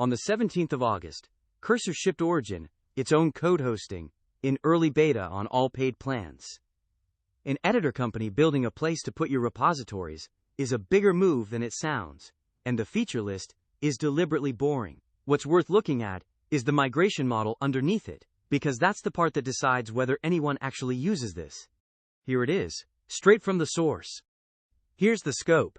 On the 17th of August, Cursor shipped Origin, its own code hosting, in early beta on all paid plans. An editor company building a place to put your repositories is a bigger move than it sounds, and the feature list is deliberately boring. What's worth looking at is the migration model underneath it, because that's the part that decides whether anyone actually uses this. Here it is, straight from the source. Here's the scope.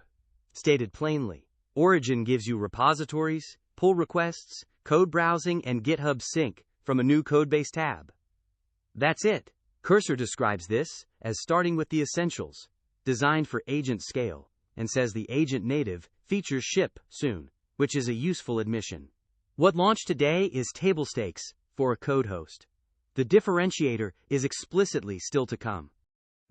Stated plainly, Origin gives you repositories, pull requests, code browsing, and GitHub sync from a new codebase tab. That's it. Cursor describes this as starting with the essentials, designed for agent scale, and says the agent native features ship soon, which is a useful admission. What launched today is table stakes for a code host. The differentiator is explicitly still to come.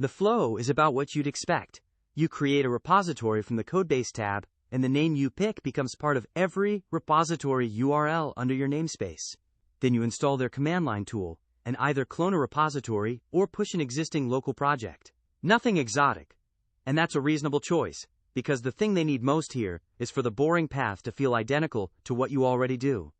The flow is about what you'd expect. You create a repository from the codebase tab, and the name you pick becomes part of every repository URL under your namespace. Then you install their command line tool and either clone a repository or push an existing local project. Nothing exotic. And that's a reasonable choice, because the thing they need most here is for the boring path to feel identical to what you already do.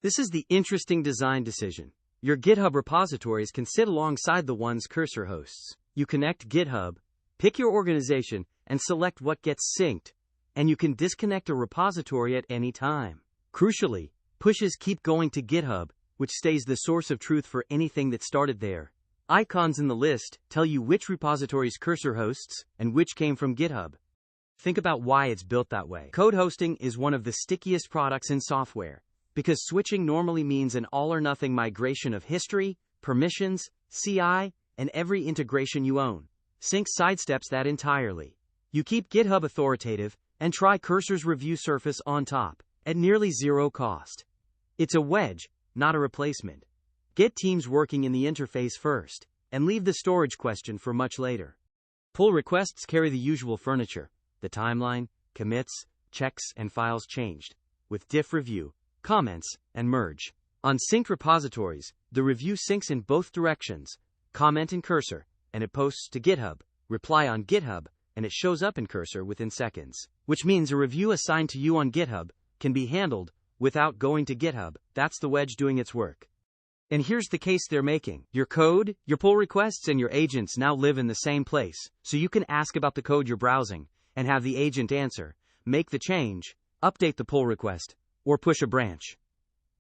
This is the interesting design decision. Your GitHub repositories can sit alongside the ones Cursor hosts. You connect GitHub, pick your organization, and select what gets synced, and you can disconnect a repository at any time. Crucially, pushes keep going to GitHub, which stays the source of truth for anything that started there. Icons in the list tell you which repositories Cursor hosts and which came from GitHub. Think about why it's built that way. Code hosting is one of the stickiest products in software, because switching normally means an all-or-nothing migration of history, permissions, CI, and every integration you own. Sync sidesteps that entirely. You keep GitHub authoritative and try Cursor's review surface on top, at nearly zero cost. It's a wedge, not a replacement. Get teams working in the interface first, and leave the storage question for much later. Pull requests carry the usual furniture: the timeline, commits, checks, and files changed, with diff review, comments, and merge. On synced repositories, the review syncs in both directions: comment in Cursor, and it posts to GitHub, reply on GitHub, and it shows up in Cursor within seconds. Which means a review assigned to you on GitHub can be handled without going to GitHub. That's the wedge doing its work. And here's the case they're making. Your code, your pull requests, and your agents now live in the same place, so you can ask about the code you're browsing and have the agent answer, make the change, update the pull request, or push a branch.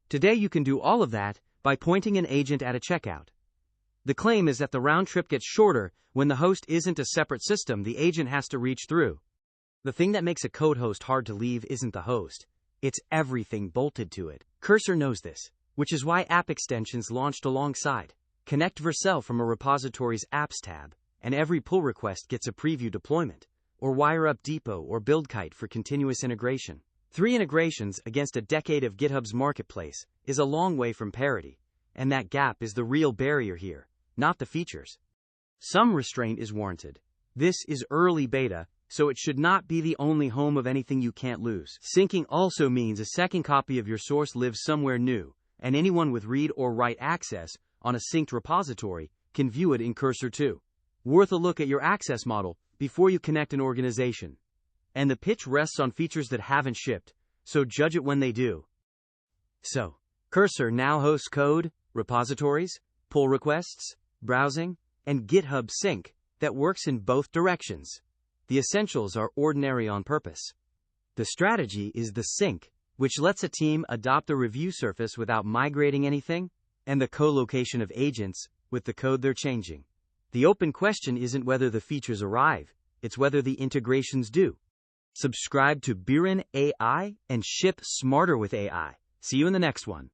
Today you can do all of that by pointing an agent at a checkout. The claim is that the round trip gets shorter when the host isn't a separate system the agent has to reach through. The thing that makes a code host hard to leave isn't the host. It's everything bolted to it. Cursor knows this, which is why app extensions launched alongside. Connect Vercel from a repository's apps tab, and every pull request gets a preview deployment, or wire up Depot or BuildKite for continuous integration. 3 integrations against a decade of GitHub's marketplace is a long way from parity, and that gap is the real barrier here, not the features. Some restraint is warranted. This is early beta, so it should not be the only home of anything you can't lose. Syncing also means a second copy of your source lives somewhere new, and anyone with read or write access on a synced repository can view it in Cursor too. Worth a look at your access model before you connect an organization. And the pitch rests on features that haven't shipped, so judge it when they do. So, Cursor now hosts code, repositories, pull requests, browsing, and GitHub sync that works in both directions. The essentials are ordinary on purpose. The strategy is the sync, which lets a team adopt the review surface without migrating anything, and the co-location of agents with the code they're changing. The open question isn't whether the features arrive, it's whether the integrations do. Subscribe to BirenAI and ship smarter with AI. See you in the next one.